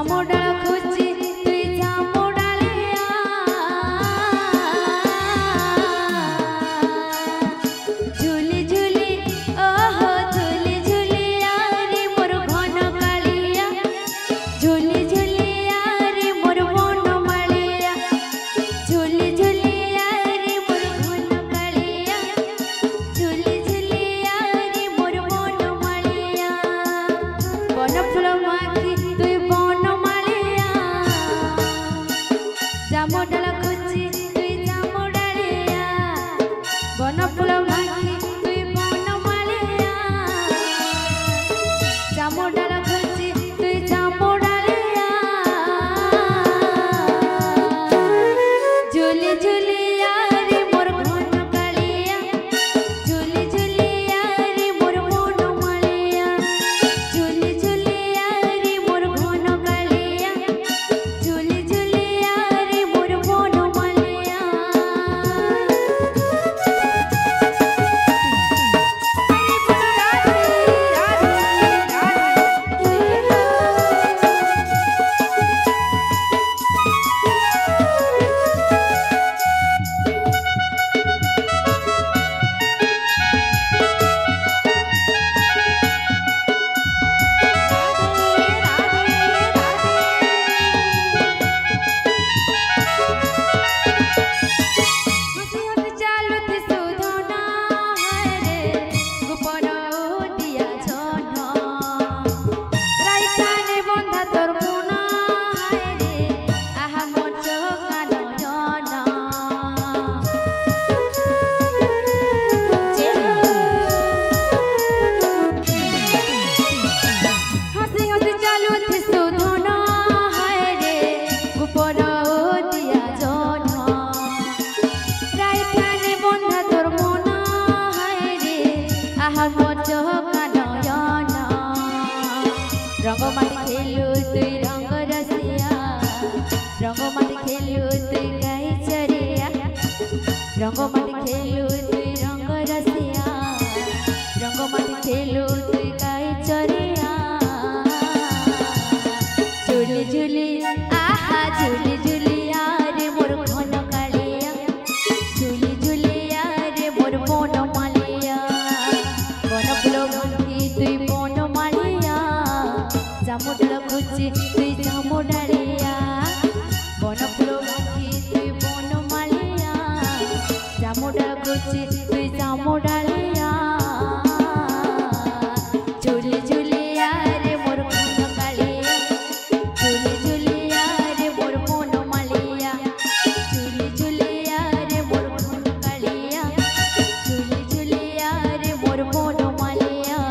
জামুডাল খুঁজি তুই জামুডালিয়া ঝুলি ঝুলি ওহো ঝুলি ঝুলিয়া রে মোর ঘন কালিয়া ঝুলি ঝুলিয়া রে মোর বনমালিয়া ঝুলি ঝুলিয়া রে মোর ঘন কালিয়া ঝুলি ঝুলিয়া রে মোর বনমালিয়া বনফুল মাখি তুই বনমালিয়া জামুডাল খুঁজি তুই জামুডালিয়া বনফুল মাখি তুই বনমালিয়া জামুডাল খুঁজি তুই জামুডালিয়া ঝুলি ঝুলিয়া রে মোর ঘন কালিয়া ঝুলি ঝুলিয়া রে মোর বনমালিয়া ঝুলি ঝুলিয়া রে মোর ঘন কালিয়া ঝুলি ঝুলিয়া রে মোর বনমালিয়া रंगमाली खेलू तुई रंग रसिया रंगमाली खेलू तुई गाई चरिया रंगमाली खेलू तुई रंग रसिया रंगमाली खेलू तुई गाई चरिया झुली झुली आहा झुली झुलिया रे मोर घन कालिया झुली झुलिया रे मोर बनमालिया बनफुल माखी तुई बनमालिया জামুডাল খুঁজি তুই জামুডালিয়া বনফুল মাখি তুই বনমালিয়া জামুডাল খুঁজি তুই জামুডালিয়া ঝুলি ঝুলিয়া রে মোর ঘন কালিয়া ঝুলি ঝুলিয়া রে মোর বনমালিয়া ঝুলি ঝুলিয়া রে মোর ঘন কালিয়া ঝুলি ঝুলিয়া রে মোর বনমালিয়া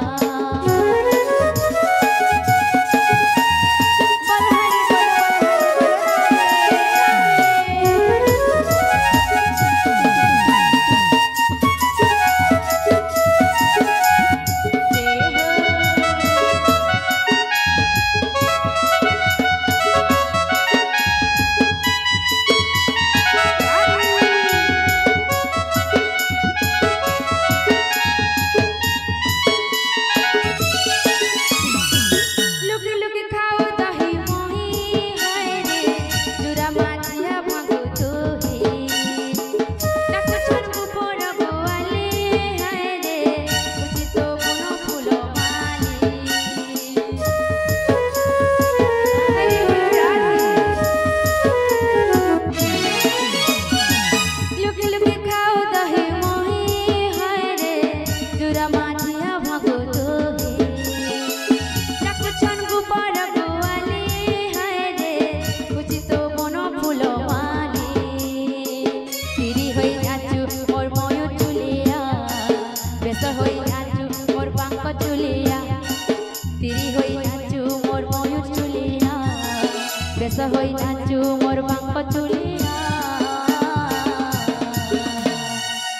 হই নাচু মোর বাঙ্ক চুলিয়া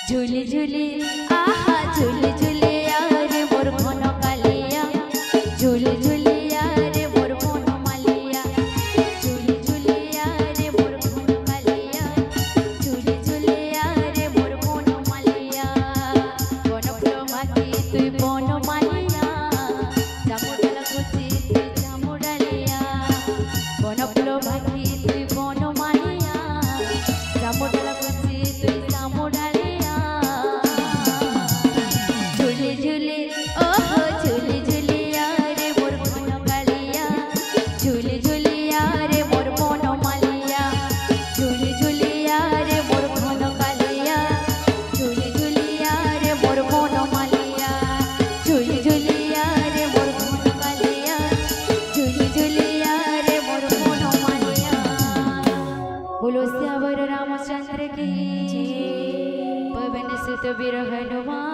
ঝুলি ঝুলি আহা ঝুলি ঝুলিয়া রে মোর ঘন কালিয়া ঝুলি ঝুলিয়া রে মোর বনমালিয়া ঝুলি ঝুলিয়া রে মোর ঘন কালিয়া ঝুলি ঝুলিয়া রে মোর বনমালিয়া বনফুল মাখি তুই বনমালিয়া জামুডাল খুঁজি তুই জামুডালিয়া বীর হনুমান